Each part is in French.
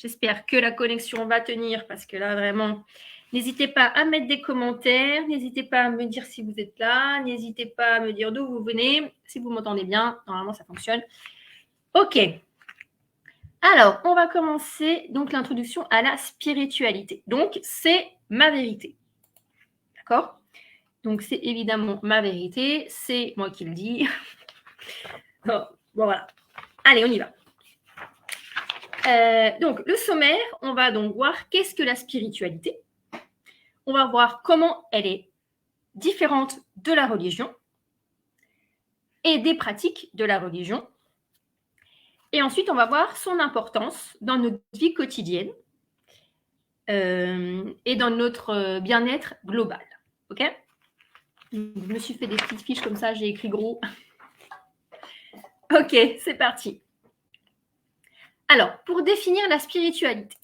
J'espère que la connexion va tenir parce que là, vraiment, n'hésitez pas à mettre des commentaires. N'hésitez pas à me dire si vous êtes là. N'hésitez pas à me dire d'où vous venez. Si vous m'entendez bien, normalement, ça fonctionne. OK. Alors, on va commencer donc l'introduction à la spiritualité. Donc, c'est ma vérité. D'accord? Donc, c'est évidemment ma vérité. C'est moi qui le dis. Bon, voilà. Allez, on y va. Donc, le sommaire, on va donc voir qu'est-ce que la spiritualité. On va voir comment elle est différente de la religion et des pratiques de la religion. Et ensuite, on va voir son importance dans notre vie quotidienne et dans notre bien-être global. OK? Je me suis fait des petites fiches comme ça, j'ai écrit gros. OK, c'est parti. Alors, pour définir la spiritualité.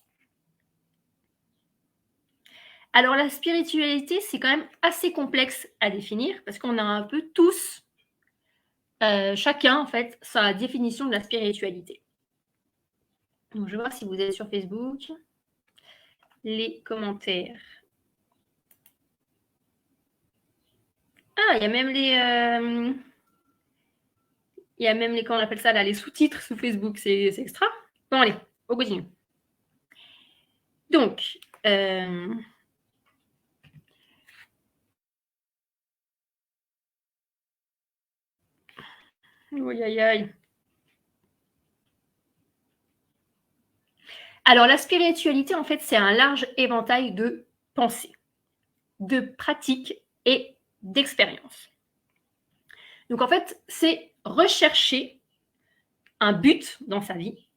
Alors, la spiritualité, c'est quand même assez complexe à définir parce qu'on a un peu tous, chacun, en fait, sa définition de la spiritualité. Donc, je vais voir si vous êtes sur Facebook. Les commentaires. Ah, il y a même les, comment on appelle ça là, les sous-titres sous Facebook, c'est extra. Bon, allez, on continue. Donc, aïe, aïe, aïe. Alors, la spiritualité, en fait, c'est un large éventail de pensées, de pratiques et d'expériences. Donc, en fait, c'est rechercher un but dans sa vie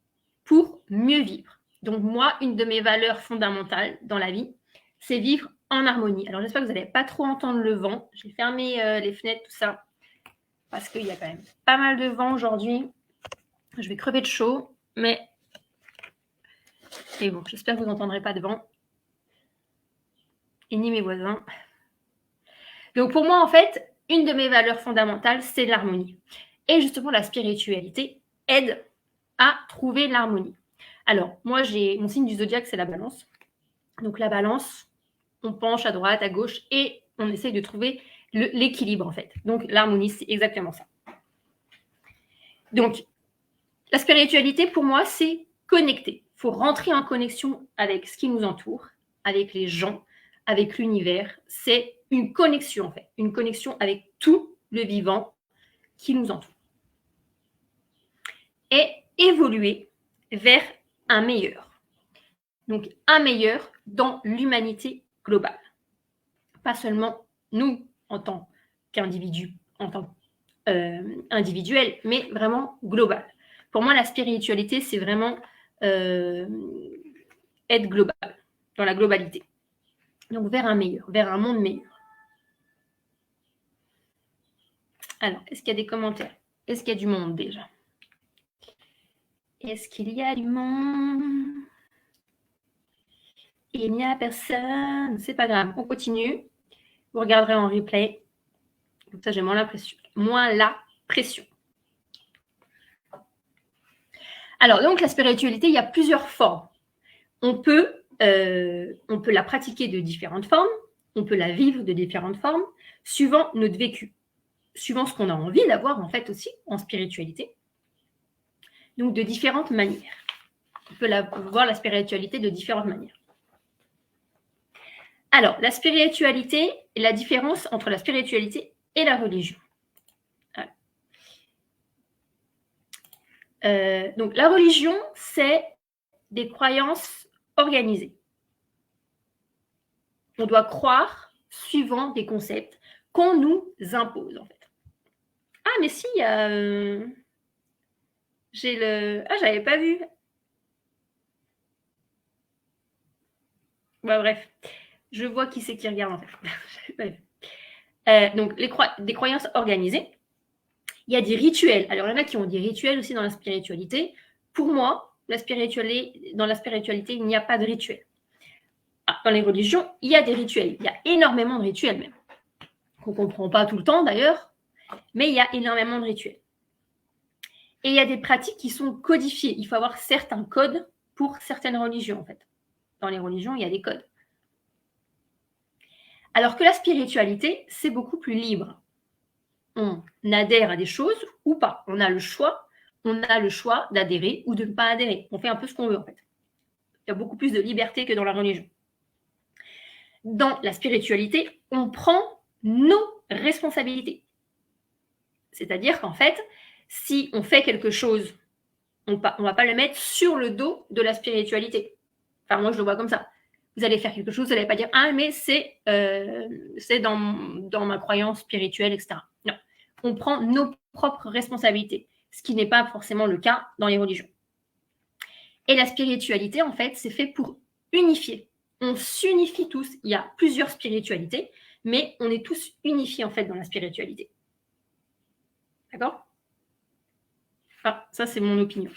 pour mieux vivre. Donc, moi, une de mes valeurs fondamentales dans la vie, c'est vivre en harmonie. Alors, j'espère que vous n'allez pas trop entendre le vent. J'ai fermé les fenêtres, tout ça, parce qu'il y a quand même pas mal de vent aujourd'hui. Je vais crever de chaud, mais... Et bon, j'espère que vous n'entendrez pas de vent. Et ni mes voisins. Donc, pour moi, en fait, une de mes valeurs fondamentales, c'est l'harmonie. Et justement, la spiritualité aide à trouver l'harmonie. Alors, moi, mon signe du zodiaque, c'est la balance. Donc, la balance, on penche à droite, à gauche, et on essaye de trouver l'équilibre, en fait. Donc, l'harmonie, c'est exactement ça. Donc, la spiritualité, pour moi, c'est connecter. Il faut rentrer en connexion avec ce qui nous entoure, avec les gens, avec l'univers. C'est une connexion, en fait. Une connexion avec tout le vivant qui nous entoure. Et évoluer vers un meilleur. Donc, un meilleur dans l'humanité globale. Pas seulement nous en tant qu'individus, en tant individuel, mais vraiment global. Pour moi, la spiritualité, c'est vraiment être global, dans la globalité. Donc, vers un meilleur, vers un monde meilleur. Alors, est-ce qu'il y a des commentaires? Est-ce qu'il y a du monde déjà? Est-ce qu'il y a du monde? Il n'y a personne. C'est pas grave, on continue. Vous regarderez en replay. Comme ça, j'ai moins la pression. Alors, donc, la spiritualité, il y a plusieurs formes. On peut la pratiquer de différentes formes, on peut la vivre de différentes formes, suivant notre vécu, suivant ce qu'on a envie d'avoir, en fait, aussi, en spiritualité. Donc, de différentes manières. On peut voir la spiritualité de différentes manières. Alors, la spiritualité, la différence entre la spiritualité et la religion. Donc, la religion, c'est des croyances organisées. On doit croire suivant des concepts qu'on nous impose, en fait. Ah, mais si, j'avais pas vu. Bah, bref, je vois qui c'est qui regarde, en fait. J'avais pas vu. Donc, des croyances organisées. Il y a des rituels. Alors, il y en a qui ont des rituels aussi dans la spiritualité. Pour moi, dans la spiritualité, il n'y a pas de rituel. Dans les religions, il y a des rituels. Il y a énormément de rituels même. Qu'on ne comprend pas tout le temps d'ailleurs, mais il y a énormément de rituels. Et il y a des pratiques qui sont codifiées. Il faut avoir certains codes pour certaines religions, en fait. Dans les religions, il y a des codes. Alors que la spiritualité, c'est beaucoup plus libre. On adhère à des choses ou pas. On a le choix d'adhérer ou de ne pas adhérer. On fait un peu ce qu'on veut, en fait. Il y a beaucoup plus de liberté que dans la religion. Dans la spiritualité, on prend nos responsabilités. C'est-à-dire qu'en fait, si on fait quelque chose, on ne va pas le mettre sur le dos de la spiritualité. Enfin, moi, je le vois comme ça. Vous allez faire quelque chose, vous n'allez pas dire « Ah, mais c'est dans ma croyance spirituelle, etc. » Non. On prend nos propres responsabilités, ce qui n'est pas forcément le cas dans les religions. Et la spiritualité, en fait, c'est fait pour unifier. On s'unifie tous. Il y a plusieurs spiritualités, mais on est tous unifiés, en fait, dans la spiritualité. D'accord? Ah, ça, c'est mon opinion.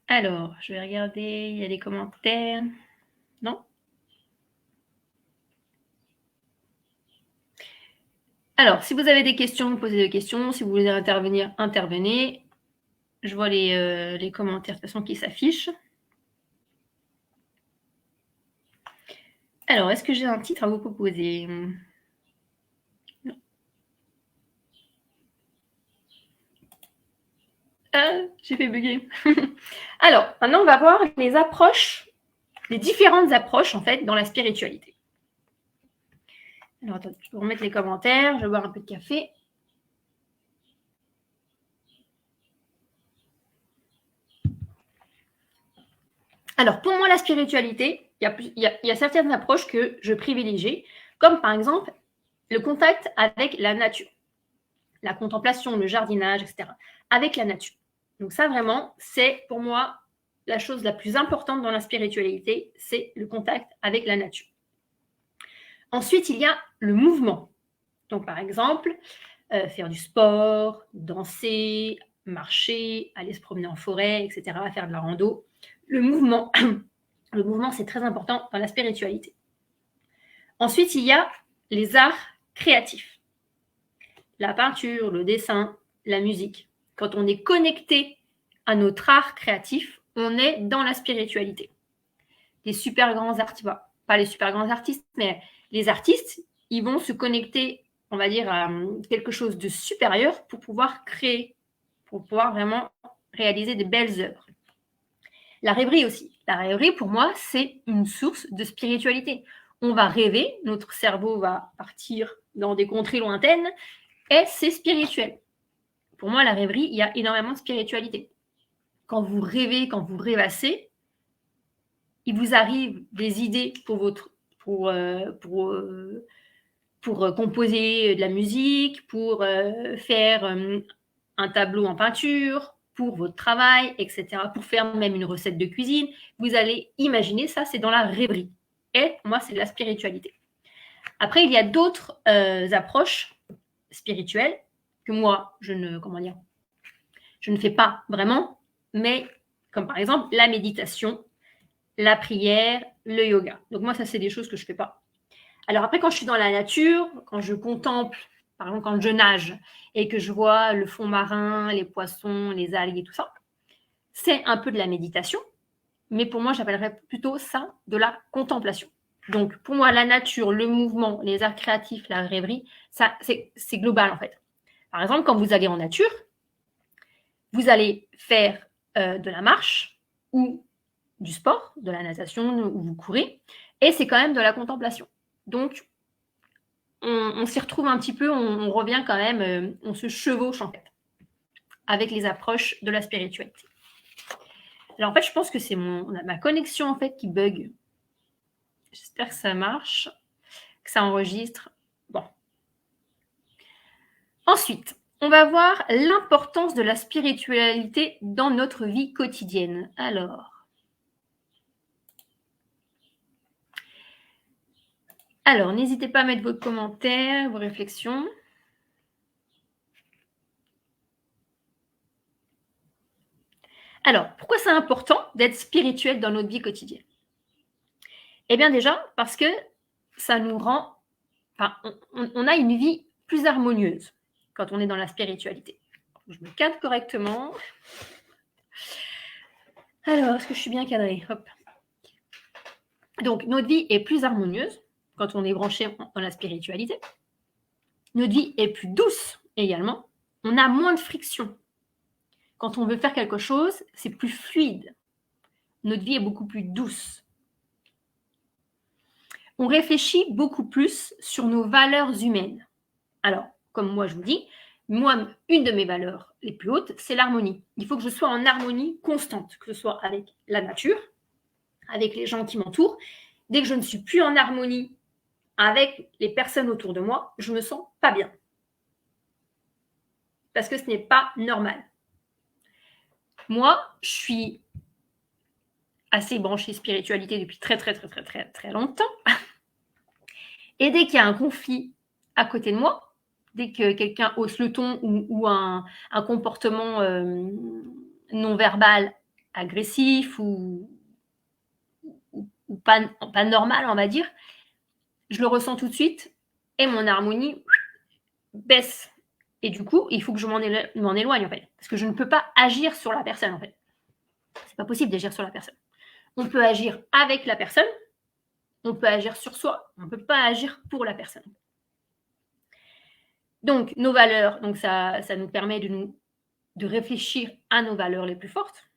Alors, je vais regarder, il y a des commentaires. Non? Alors, si vous avez des questions, vous posez des questions. Si vous voulez intervenir, intervenez. Je vois les commentaires de toute façon qui s'affichent. Alors, est-ce que j'ai un titre à vous proposer? Non. Ah, j'ai fait bugger. Alors, maintenant, on va voir les approches, les différentes approches, en fait, dans la spiritualité. Alors, attendez, je peux remettre les commentaires. Je vais boire un peu de café. Alors, pour moi, la spiritualité, il y a certaines approches que je privilégie, comme par exemple le contact avec la nature, la contemplation, le jardinage, etc., avec la nature. Donc ça, vraiment, c'est pour moi la chose la plus importante dans la spiritualité, c'est le contact avec la nature. Ensuite, il y a le mouvement. Donc, par exemple, faire du sport, danser, marcher, aller se promener en forêt, etc., faire de la rando. Le mouvement, c'est très important dans la spiritualité. Ensuite, il y a les arts créatifs. La peinture, le dessin, la musique. Quand on est connecté à notre art créatif, on est dans la spiritualité. Les super grands artistes, pas les super grands artistes, mais les artistes, ils vont se connecter, on va dire, à quelque chose de supérieur pour pouvoir créer, pour pouvoir vraiment réaliser de belles œuvres. La rêverie aussi. La rêverie, pour moi, c'est une source de spiritualité. On va rêver, notre cerveau va partir dans des contrées lointaines, et c'est spirituel. Pour moi, la rêverie, il y a énormément de spiritualité. Quand vous rêvez, quand vous rêvassez, il vous arrive des idées pour composer de la musique, pour faire un tableau en peinture, pour votre travail, etc., pour faire même une recette de cuisine. Vous allez imaginer ça, c'est dans la rêverie. Et moi, c'est de la spiritualité. Après, il y a d'autres approches spirituelles que moi, je ne fais pas vraiment, mais comme par exemple la méditation, la prière, le yoga. Donc moi, ça, c'est des choses que je ne fais pas. Alors après, quand je suis dans la nature, quand je contemple, par exemple, quand je nage et que je vois le fond marin, les poissons, les algues et tout ça, c'est un peu de la méditation, mais pour moi, j'appellerais plutôt ça de la contemplation. Donc, pour moi, la nature, le mouvement, les arts créatifs, la rêverie, ça, c'est global, en fait. Par exemple, quand vous allez en nature, vous allez faire de la marche ou du sport, de la natation, où vous courez, et c'est quand même de la contemplation. Donc, on s'y retrouve un petit peu, on revient quand même, on se chevauche, en fait, avec les approches de la spiritualité. Alors, en fait, je pense que c'est ma connexion, en fait, qui bug. J'espère que ça marche, que ça enregistre. Bon. Ensuite, on va voir l'importance de la spiritualité dans notre vie quotidienne. Alors, n'hésitez pas à mettre vos commentaires, vos réflexions. Alors, pourquoi c'est important d'être spirituel dans notre vie quotidienne? Eh bien déjà, parce que ça nous rend, on a une vie plus harmonieuse. quand on est dans la spiritualité. Je me cadre correctement. Alors, est-ce que je suis bien cadrée? Hop. Donc, notre vie est plus harmonieuse quand on est branché dans la spiritualité. Notre vie est plus douce également. On a moins de friction. Quand on veut faire quelque chose, c'est plus fluide. Notre vie est beaucoup plus douce. On réfléchit beaucoup plus sur nos valeurs humaines. Alors, comme moi je vous dis, moi, une de mes valeurs les plus hautes, c'est l'harmonie. Il faut que je sois en harmonie constante, que ce soit avec la nature, avec les gens qui m'entourent. Dès que je ne suis plus en harmonie avec les personnes autour de moi, je ne me sens pas bien. Parce que ce n'est pas normal. Moi, je suis assez branchée spiritualité depuis très longtemps. Et dès qu'il y a un conflit à côté de moi, dès que quelqu'un hausse le ton ou un comportement non verbal agressif ou pas normal, on va dire, je le ressens tout de suite et mon harmonie baisse. Et du coup, il faut que je m'en éloigne, en fait. Parce que je ne peux pas agir sur la personne, en fait. C'est pas possible d'agir sur la personne. On peut agir avec la personne, on peut agir sur soi, on ne peut pas agir pour la personne. Donc, nos valeurs, donc ça nous permet de réfléchir à nos valeurs les plus fortes,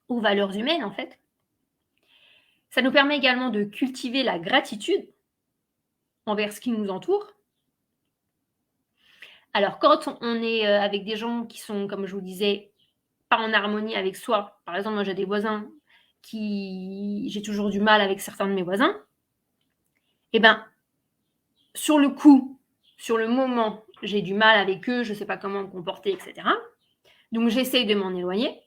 aux valeurs humaines, en fait. Ça nous permet également de cultiver la gratitude envers ce qui nous entoure. Alors, quand on est avec des gens qui sont, comme je vous disais, pas en harmonie avec soi, par exemple, moi j'ai des voisins j'ai toujours du mal avec certains de mes voisins, et bien, sur le coup, sur le moment, j'ai du mal avec eux, je ne sais pas comment me comporter, etc. Donc, j'essaye de m'en éloigner.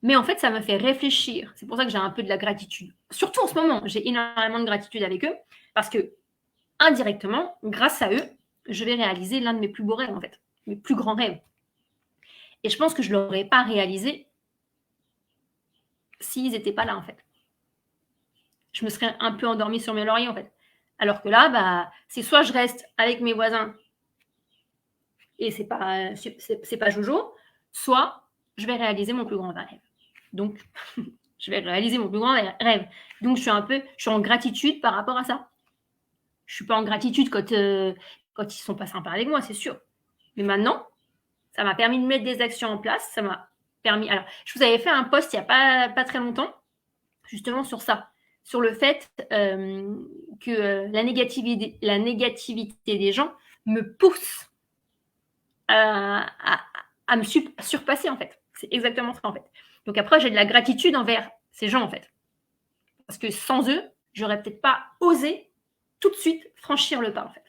Mais en fait, ça me fait réfléchir. C'est pour ça que j'ai un peu de la gratitude. Surtout en ce moment, j'ai énormément de gratitude avec eux parce que, indirectement, grâce à eux, je vais réaliser l'un de mes plus beaux rêves, en fait. Mes plus grands rêves. Et je pense que je ne l'aurais pas réalisé s'ils n'étaient pas là, en fait. Je me serais un peu endormie sur mes lauriers, en fait. Alors que là, c'est soit je reste avec mes voisins et c'est pas Jojo, soit je vais réaliser mon plus grand rêve. Donc, je vais réaliser mon plus grand rêve. Donc, je suis en gratitude par rapport à ça. Je ne suis pas en gratitude quand ils ne sont pas sympas avec moi, c'est sûr. Mais maintenant, ça m'a permis de mettre des actions en place. Ça m'a permis. Alors, je vous avais fait un post il n'y a pas très longtemps, justement sur ça, sur le fait que la négativité des gens me pousse à me surpasser, en fait. C'est exactement ça, en fait. Donc après, j'ai de la gratitude envers ces gens, en fait. Parce que sans eux, j'aurais peut-être pas osé tout de suite franchir le pas, en fait.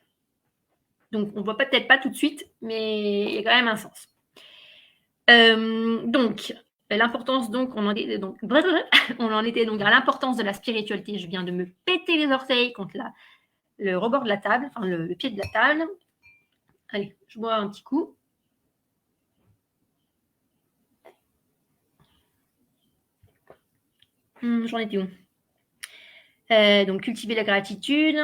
Donc, on voit peut-être pas tout de suite, mais il y a quand même un sens. Donc, l'importance, donc, on en était donc à l'importance de la spiritualité. Je viens de me péter les orteils contre le rebord de la table, enfin le pied de la table. Allez, je bois un petit coup. J'en étais où? Donc, cultiver la gratitude.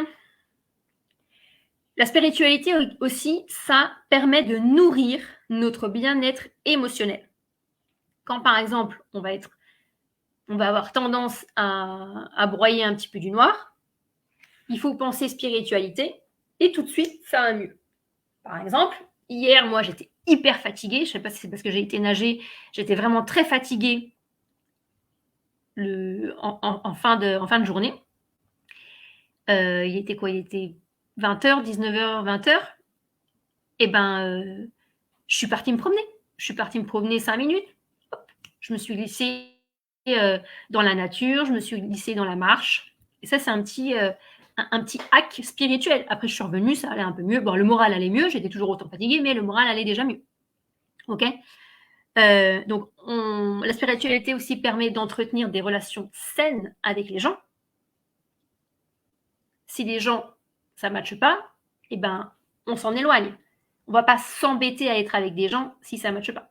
La spiritualité aussi, ça permet de nourrir notre bien-être émotionnel. Quand, par exemple, on va avoir tendance à broyer un petit peu du noir, il faut penser spiritualité et tout de suite, ça va mieux. Par exemple, hier, moi, j'étais hyper fatiguée. Je ne sais pas si c'est parce que j'ai été nager. J'étais vraiment très fatiguée en fin de journée. Il était quoi? Il était 20h, 19h, 20h. Et je suis partie me promener. Je suis partie me promener 5 minutes. Hop, je me suis glissée dans la nature. Je me suis glissée dans la marche. Et ça, c'est un petit hack spirituel. Après, je suis revenue, ça allait un peu mieux. Bon, le moral allait mieux. J'étais toujours autant fatiguée, mais le moral allait déjà mieux. OK? Donc, la spiritualité aussi permet d'entretenir des relations saines avec les gens. Si les gens, ça ne matche pas, on s'en éloigne. On ne va pas s'embêter à être avec des gens si ça ne matche pas.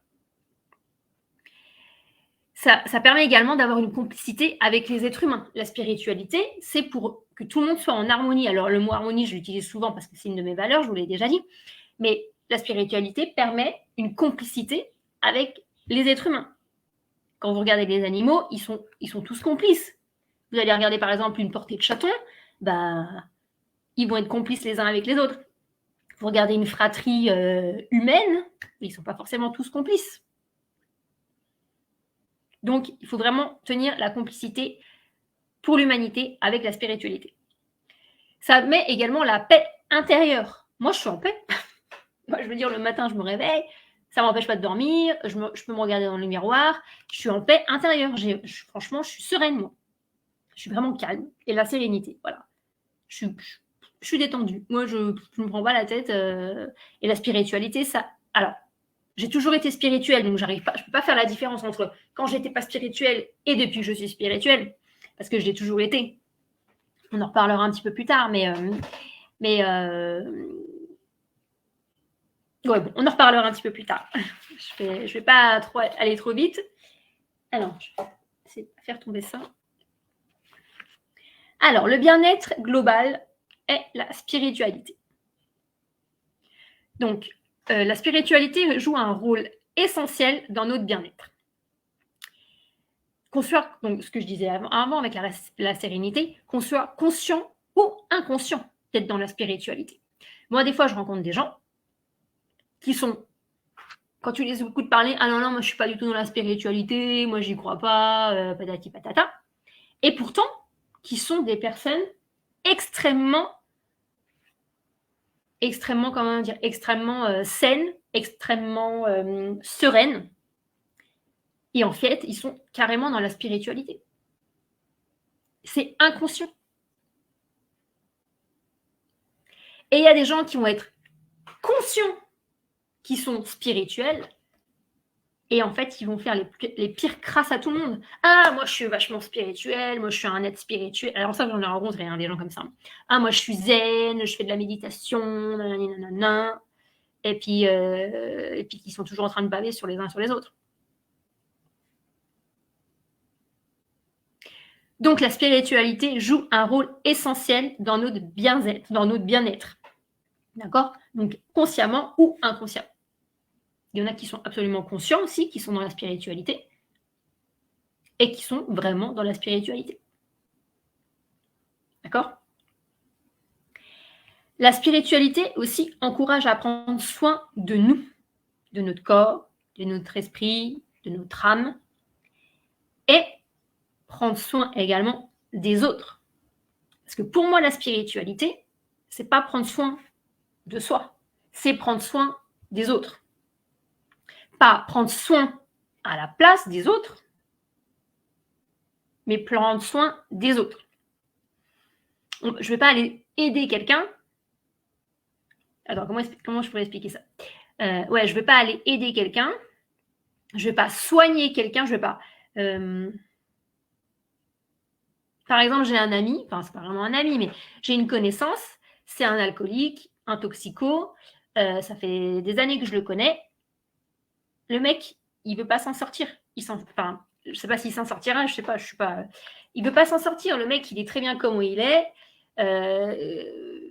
Ça permet également d'avoir une complicité avec les êtres humains. La spiritualité, c'est pour que tout le monde soit en harmonie. Alors, le mot harmonie, je l'utilise souvent parce que c'est une de mes valeurs, je vous l'ai déjà dit. Mais la spiritualité permet une complicité avec les êtres humains. Quand vous regardez les animaux, ils sont tous complices. Vous allez regarder par exemple une portée de chatons, ils vont être complices les uns avec les autres. Vous regardez une fratrie humaine, ils ne sont pas forcément tous complices. Donc, il faut vraiment tenir la complicité pour l'humanité avec la spiritualité. Ça met également la paix intérieure. Moi, je suis en paix. Moi, je veux dire, le matin, je me réveille, ça ne m'empêche pas de dormir, je peux me regarder dans le miroir, je suis en paix intérieure. Franchement, je suis sereine, moi. Je suis vraiment calme. Et la sérénité, voilà. Je suis détendue. Moi, je ne me prends pas la tête. Et la spiritualité, ça... Alors, j'ai toujours été spirituelle, donc je ne peux pas faire la différence entre quand j'étais pas spirituelle et depuis que je suis spirituelle, parce que je l'ai toujours été. On en reparlera un petit peu plus tard, ouais, bon, on en reparlera un petit peu plus tard. Je vais pas aller trop vite. Alors, je vais essayer de faire tomber ça. Alors, le bien-être global est la spiritualité. Donc, la spiritualité joue un rôle essentiel dans notre bien-être. Donc, ce que je disais avant avec la sérénité, qu'on soit conscient ou inconscient d'être dans la spiritualité. Moi, des fois, je rencontre des gens qui sont, quand tu les écoutes parler, ah non, moi, je ne suis pas du tout dans la spiritualité, moi, j'y crois pas, patati patata. Et pourtant, qui sont des personnes extrêmement saines, extrêmement sereines. Et en fait, ils sont carrément dans la spiritualité. C'est inconscient. Et il y a des gens qui vont être conscients qui sont spirituels et en fait, ils vont faire les pires crasses à tout le monde. Ah, moi, je suis vachement spirituel, moi, je suis un être spirituel. Alors ça, j'en ai rencontré des gens comme ça. Ah, moi, je suis zen, je fais de la méditation, nanana. Et puis ils sont toujours en train de baver sur les uns sur les autres. Donc, la spiritualité joue un rôle essentiel dans notre bien-être. D'accord? Donc, consciemment ou inconsciemment. Il y en a qui sont absolument conscients aussi, qui sont dans la spiritualité, et qui sont vraiment dans la spiritualité. D'accord? La spiritualité aussi encourage à prendre soin de nous, de notre corps, de notre esprit, de notre âme, et prendre soin également des autres. Parce que pour moi, la spiritualité, c'est pas prendre soin de soi, c'est prendre soin des autres. Pas prendre soin à la place des autres, mais prendre soin des autres. Je ne vais pas aller aider quelqu'un. Alors, comment je pourrais expliquer ça? Je ne vais pas aller aider quelqu'un. Je ne vais pas soigner quelqu'un. Je vais pas... Par exemple, j'ai un ami, enfin, c'est pas vraiment un ami, mais j'ai une connaissance, c'est un alcoolique, un toxico, ça fait des années que je le connais. Le mec, il veut pas s'en sortir. Je sais pas s'il s'en sortira, je sais pas, il veut pas s'en sortir. Le mec, il est très bien comme où il est.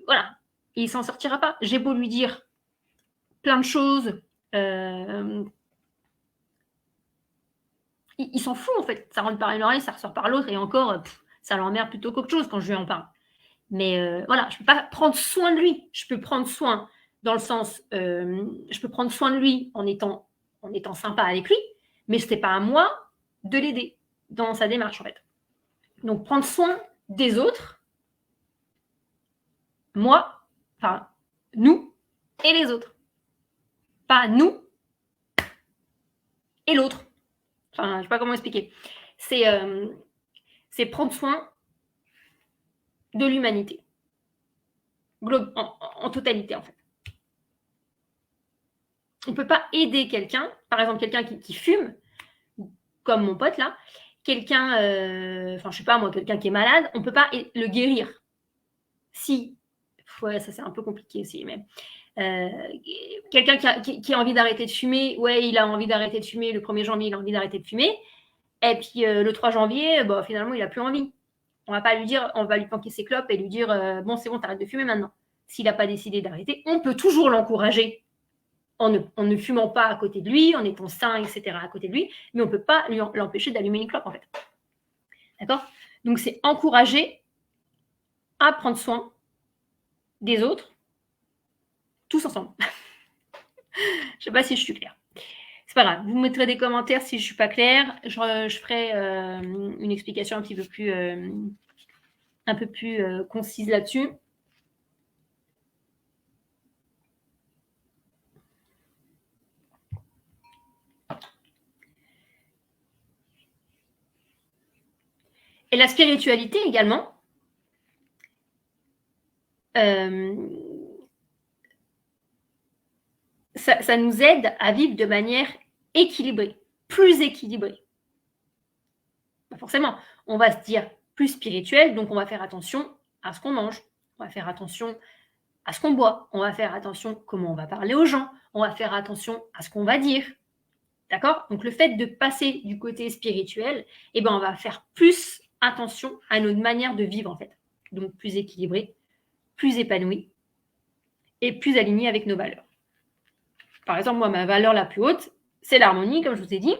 Voilà. Et il s'en sortira pas. J'ai beau lui dire plein de choses. Il s'en fout, en fait. Ça rentre par une oreille, ça ressort par l'autre. Et encore, ça l'emmerde plutôt qu'autre chose quand je lui en parle. Mais voilà, je peux pas prendre soin de lui. Je peux prendre soin dans le sens... je peux prendre soin de lui en étant sympa avec lui, mais ce n'est pas à moi de l'aider dans sa démarche, en fait. Donc, prendre soin des autres, moi, enfin, nous et les autres. Pas nous et l'autre. Enfin, je ne sais pas comment expliquer. C'est prendre soin de l'humanité. En totalité, en fait. On ne peut pas aider quelqu'un, par exemple quelqu'un qui fume, comme mon pote là, quelqu'un, je sais pas moi, quelqu'un qui est malade, on ne peut pas le guérir. Si, ouais, ça c'est un peu compliqué aussi, mais quelqu'un qui a envie d'arrêter de fumer, ouais, il a envie d'arrêter de fumer, le 1er janvier, il a envie d'arrêter de fumer, et puis le 3 janvier, finalement, il n'a plus envie. On va pas lui dire, on va lui planquer ses clopes et lui dire, bon, c'est bon, t'arrêtes de fumer maintenant. S'il n'a pas décidé d'arrêter, on peut toujours l'encourager en ne fumant pas à côté de lui, en étant sain, etc. à côté de lui, mais on ne peut pas l'empêcher d'allumer une clope, en fait. D'accord? Donc, c'est encourager à prendre soin des autres, tous ensemble. Je ne sais pas si je suis claire. C'est pas grave, vous mettrez des commentaires si je ne suis pas claire. Je ferai une explication un petit peu plus concise là-dessus. Et la spiritualité également, ça nous aide à vivre de manière équilibrée, plus équilibrée. Forcément, on va se dire plus spirituel, donc on va faire attention à ce qu'on mange, on va faire attention à ce qu'on boit, on va faire attention comment on va parler aux gens, on va faire attention à ce qu'on va dire. D'accord? Donc le fait de passer du côté spirituel, eh ben, on va faire plus attention à notre manière de vivre en fait. Donc plus équilibré, plus épanoui et plus aligné avec nos valeurs. Par exemple, moi, ma valeur la plus haute, c'est l'harmonie, comme je vous ai dit.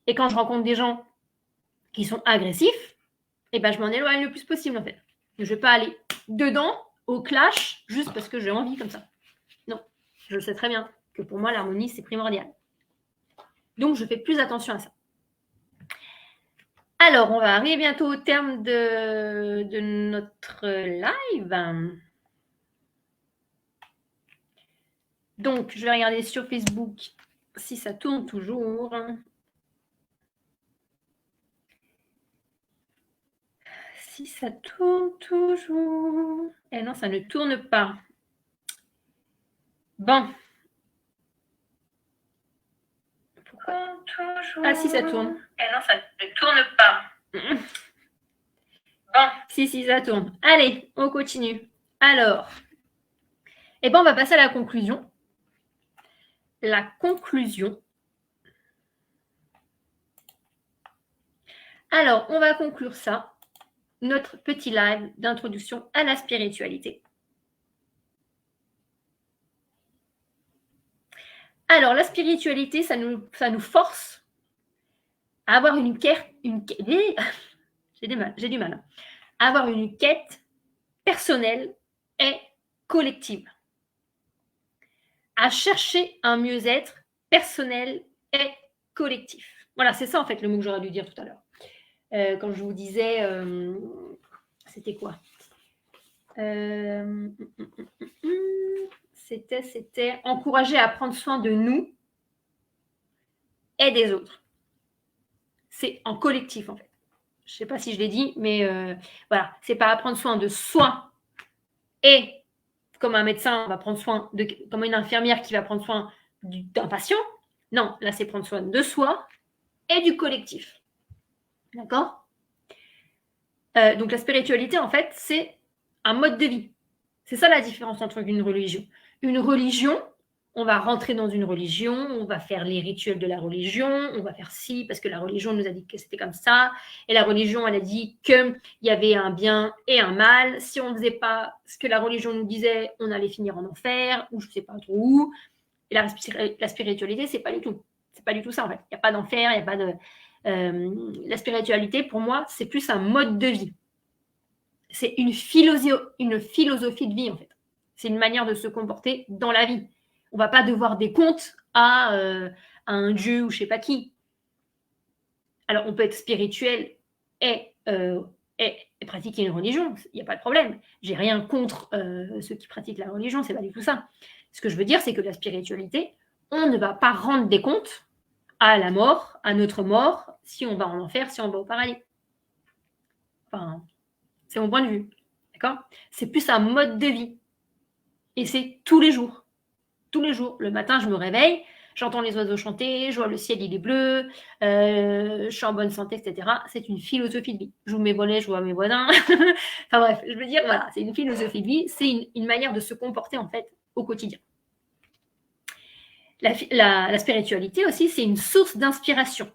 Et quand je rencontre des gens qui sont agressifs, eh ben, je m'en éloigne le plus possible en fait. Je ne vais pas aller dedans, au clash, juste parce que j'ai envie comme ça. Non, je sais très bien que pour moi, l'harmonie, c'est primordial. Donc, je fais plus attention à ça. Alors, on va arriver bientôt au terme de notre live. Donc, je vais regarder sur Facebook si ça tourne toujours. Si ça tourne toujours. Eh non, ça ne tourne pas. Bon. Pourquoi toujours? Ah si, ça tourne. Eh non, ça ne tourne pas. Bon, si, ça tourne. Allez, on continue. Alors, eh ben, on va passer à la conclusion. La conclusion. Alors, on va conclure ça, notre petit live d'introduction à la spiritualité. Alors, la spiritualité, ça nous force à avoir une quête. J'ai du mal. À avoir une quête personnelle et collective. À chercher un mieux-être personnel et collectif. Voilà, c'est ça en fait le mot que j'aurais dû dire tout à l'heure. Quand je vous disais, c'était quoi? C'était encourager à prendre soin de nous et des autres. C'est en collectif en fait. Je ne sais pas si je l'ai dit, mais voilà, c'est pas à prendre soin de soi et comme un médecin va prendre soin comme une infirmière qui va prendre soin d'un patient. Non, là c'est prendre soin de soi et du collectif. D'accord? Donc la spiritualité en fait c'est un mode de vie. C'est ça la différence entre une religion. Une religion, on va rentrer dans une religion, on va faire les rituels de la religion, on va faire ci parce que la religion nous a dit que c'était comme ça, et la religion, elle a dit qu'il y avait un bien et un mal. Si on ne faisait pas ce que la religion nous disait, on allait finir en enfer, ou je ne sais pas trop où. Et la spiritualité, c'est pas du tout. C'est pas du tout ça, en fait. Il n'y a pas d'enfer, il n'y a pas de... la spiritualité, pour moi, c'est plus un mode de vie. C'est une philosophie de vie, en fait. C'est une manière de se comporter dans la vie. On ne va pas devoir des comptes à un dieu ou je ne sais pas qui. Alors, on peut être spirituel et pratiquer une religion, il n'y a pas de problème. J'ai rien contre ceux qui pratiquent la religion, c'est pas du tout ça. Ce que je veux dire, c'est que la spiritualité, on ne va pas rendre des comptes à la mort, à notre mort, si on va en enfer, si on va au paradis. Enfin, c'est mon point de vue. D'accord? C'est plus un mode de vie. Et c'est tous les jours. Tous les jours. Le matin, je me réveille, j'entends les oiseaux chanter, je vois le ciel, il est bleu, je suis en bonne santé, etc. C'est une philosophie de vie. J'ouvre mes volets, je vois mes voisins. Enfin bref, je veux dire, voilà, c'est une philosophie de vie, c'est une manière de se comporter, en fait, au quotidien. La spiritualité aussi, c'est une source d'inspiration.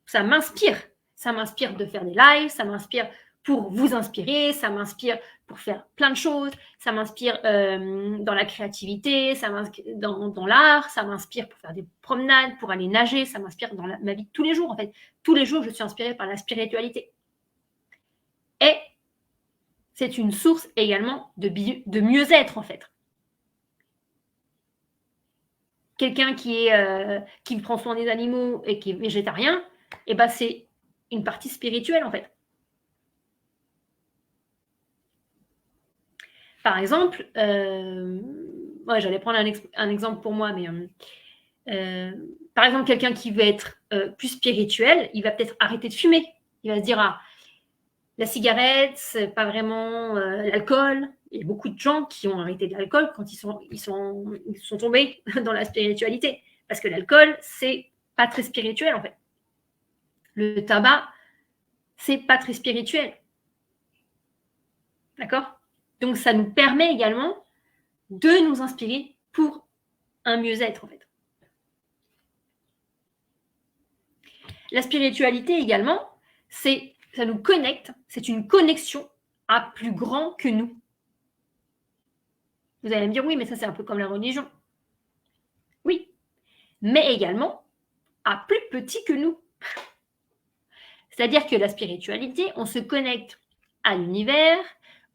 Ça m'inspire. Ça m'inspire de faire des lives, ça m'inspire pour vous inspirer, ça m'inspire pour faire plein de choses, ça m'inspire dans la créativité, ça m'inspire dans l'art, ça m'inspire pour faire des promenades, pour aller nager, ça m'inspire dans ma vie de tous les jours en fait. Tous les jours, je suis inspirée par la spiritualité. Et c'est une source également de mieux-être en fait. Quelqu'un qui prend soin des animaux et qui est végétarien, eh ben c'est une partie spirituelle en fait. Par exemple, j'allais prendre un exemple pour moi, mais par exemple, quelqu'un qui veut être plus spirituel, il va peut-être arrêter de fumer. Il va se dire, ah, la cigarette, c'est pas vraiment l'alcool. Il y a beaucoup de gens qui ont arrêté de l'alcool quand ils sont tombés dans la spiritualité. Parce que l'alcool, c'est pas très spirituel, en fait. Le tabac, c'est pas très spirituel. D'accord? Donc, ça nous permet également de nous inspirer pour un mieux-être, en fait. La spiritualité également, ça nous connecte, c'est une connexion à plus grand que nous. Vous allez me dire, oui, mais ça c'est un peu comme la religion. Oui, mais également à plus petit que nous. C'est-à-dire que la spiritualité, on se connecte à l'univers,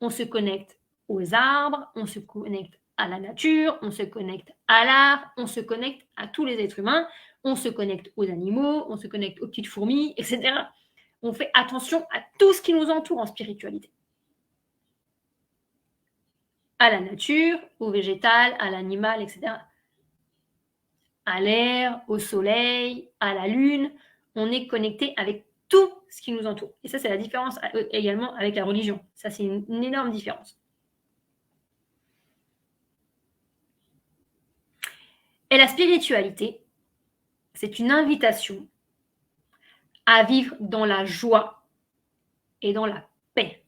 on se connecte aux arbres, on se connecte à la nature, on se connecte à l'art, on se connecte à tous les êtres humains, on se connecte aux animaux, on se connecte aux petites fourmis, etc. On fait attention à tout ce qui nous entoure en spiritualité. À la nature, au végétal, à l'animal, etc. À l'air, au soleil, à la lune, on est connecté avec tout ce qui nous entoure. Et ça, c'est la différence également avec la religion. Ça, c'est une énorme différence. Et la spiritualité, c'est une invitation à vivre dans la joie et dans la paix.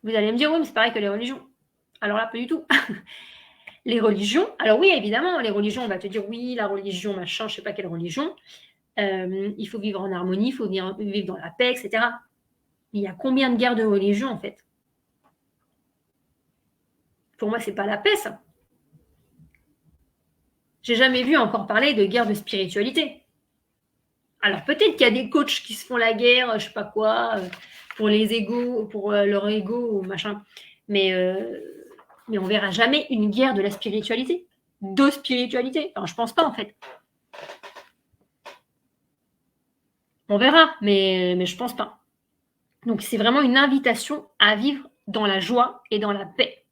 Vous allez me dire, oui, mais c'est pareil que les religions. Alors là, pas du tout. Les religions, alors oui, évidemment, les religions, on va te dire, oui, la religion, machin, je sais pas quelle religion. Il faut vivre en harmonie, il faut vivre dans la paix, etc. Mais il y a combien de guerres de religion, en fait? Pour moi, c'est pas la paix, ça. J'ai jamais vu encore parler de guerre de spiritualité. Alors peut-être qu'il y a des coachs qui se font la guerre, je sais pas quoi, pour les égos, pour leur ego ou machin. Mais on verra jamais une guerre de la spiritualité, de spiritualité. Enfin, je pense pas en fait. On verra, mais je pense pas. Donc c'est vraiment une invitation à vivre dans la joie et dans la paix.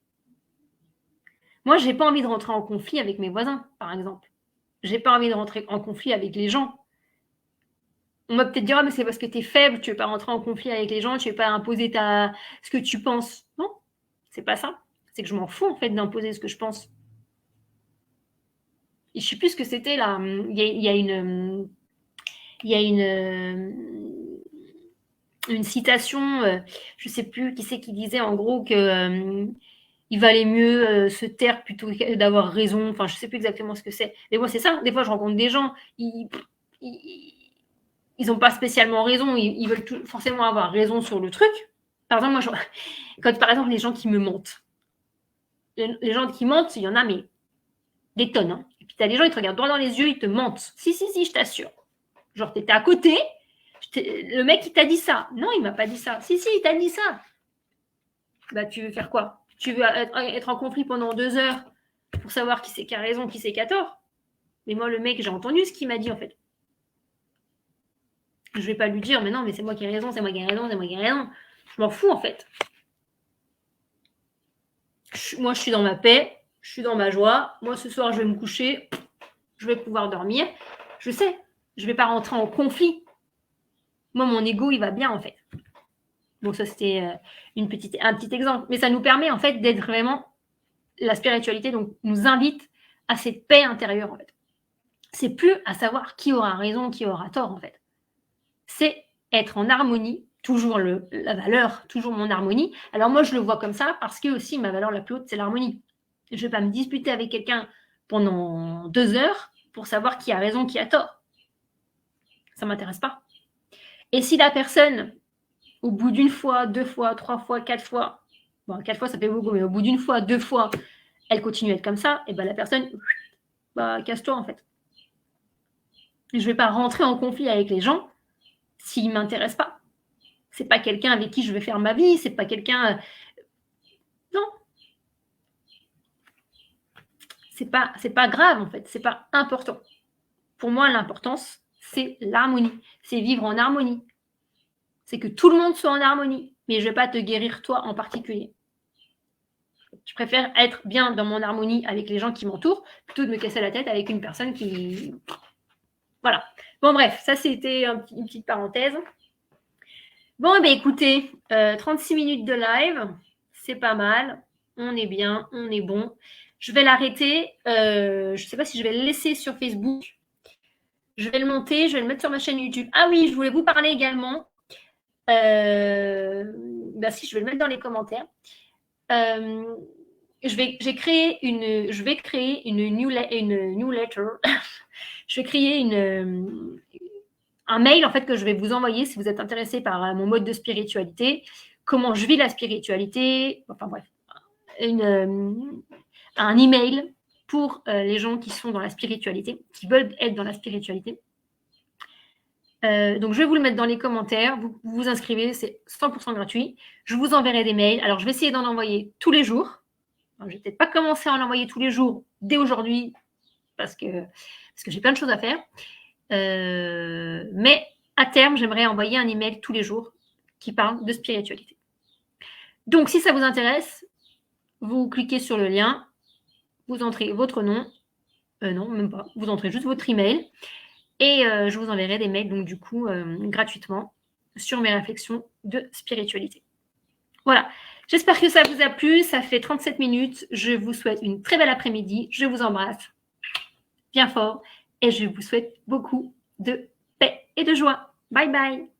Moi, j'ai pas envie de rentrer en conflit avec mes voisins, par exemple. J'ai pas envie de rentrer en conflit avec les gens. On va peut-être dire, ah, mais c'est parce que tu es faible, tu veux pas rentrer en conflit avec les gens, tu veux pas imposer ce que tu penses. Non, c'est pas ça. C'est que je m'en fous, en fait, d'imposer ce que je pense. Et je sais plus ce que c'était, là. Il y a une citation, je sais plus qui c'est qui disait, en gros, que il valait mieux se taire plutôt que d'avoir raison. Enfin, je sais plus exactement ce que c'est. Mais moi, c'est ça. Des fois, je rencontre des gens, ils n'ont pas spécialement raison, ils veulent forcément avoir raison sur le truc. Par exemple, moi, quand par exemple les gens qui me mentent, les gens qui mentent, il y en a mais des tonnes. Hein. Et puis tu as des gens, ils te regardent droit dans les yeux, ils te mentent. Si, je t'assure. Genre, tu étais à côté, le mec, il t'a dit ça. Non, il m'a pas dit ça. Si, il t'a dit ça. Bah, tu veux faire quoi? Tu veux être en conflit pendant 2 heures pour savoir qui c'est qui a raison, qui c'est qui a tort? Mais moi, le mec, j'ai entendu ce qu'il m'a dit, en fait. Je vais pas lui dire, mais non, mais c'est moi qui ai raison, c'est moi qui ai raison, c'est moi qui ai raison. Je m'en fous, en fait. Moi, je suis dans ma paix, je suis dans ma joie. Moi, ce soir, je vais me coucher, je vais pouvoir dormir. Je sais, je vais pas rentrer en conflit. Moi, mon ego, il va bien, en fait. Donc, ça, c'était un petit exemple. Mais ça nous permet, en fait, d'être vraiment... La spiritualité donc, nous invite à cette paix intérieure, en fait. C'est plus à savoir qui aura raison, qui aura tort, en fait. C'est être en harmonie, toujours la valeur, toujours mon harmonie. Alors moi, je le vois comme ça parce que aussi, ma valeur la plus haute, c'est l'harmonie. Je ne vais pas me disputer avec quelqu'un pendant 2 heures pour savoir qui a raison, qui a tort. Ça ne m'intéresse pas. Et si la personne, au bout d'une fois, 2 fois, 3 fois, 4 fois, bon, 4 fois ça fait beaucoup, mais au bout d'une fois, 2 fois, elle continue à être comme ça, et ben la personne, bah, casse-toi en fait. Je ne vais pas rentrer en conflit avec les gens s'ils ne m'intéressent pas. C'est pas quelqu'un avec qui je vais faire ma vie, c'est pas quelqu'un. Non. C'est pas grave en fait, c'est pas important. Pour moi, l'importance, c'est l'harmonie, c'est vivre en harmonie. C'est que tout le monde soit en harmonie, mais je ne vais pas te guérir toi en particulier. Je préfère être bien dans mon harmonie avec les gens qui m'entourent plutôt de me casser la tête avec une personne qui. Voilà. Bon, bref, ça c'était une petite parenthèse. Bon, eh bien, écoutez, 36 minutes de live, c'est pas mal. On est bien, on est bon. Je vais l'arrêter. Je ne sais pas si je vais le laisser sur Facebook. Je vais le monter, je vais le mettre sur ma chaîne YouTube. Ah oui, je voulais vous parler également. Ben si, je vais le mettre dans les commentaires. Je vais créer une newsletter. Je vais créer un mail en fait que je vais vous envoyer si vous êtes intéressé par mon mode de spiritualité, comment je vis la spiritualité, enfin bref, un email pour les gens qui sont dans la spiritualité, qui veulent être dans la spiritualité. Donc je vais vous le mettre dans les commentaires, vous vous inscrivez, c'est 100% gratuit. Je vous enverrai des mails. Alors je vais essayer d'en envoyer tous les jours. Alors, je vais peut-être pas commencer à en envoyer tous les jours dès aujourd'hui parce que j'ai plein de choses à faire. Mais à terme, j'aimerais envoyer un email tous les jours qui parle de spiritualité. Donc, si ça vous intéresse, vous cliquez sur le lien, vous entrez votre nom, non, même pas, vous entrez juste votre email et je vous enverrai des mails, donc du coup, gratuitement sur mes réflexions de spiritualité. Voilà, j'espère que ça vous a plu, ça fait 37 minutes, je vous souhaite une très belle après-midi, je vous embrasse bien fort et je vous souhaite beaucoup de paix et de joie. Bye bye.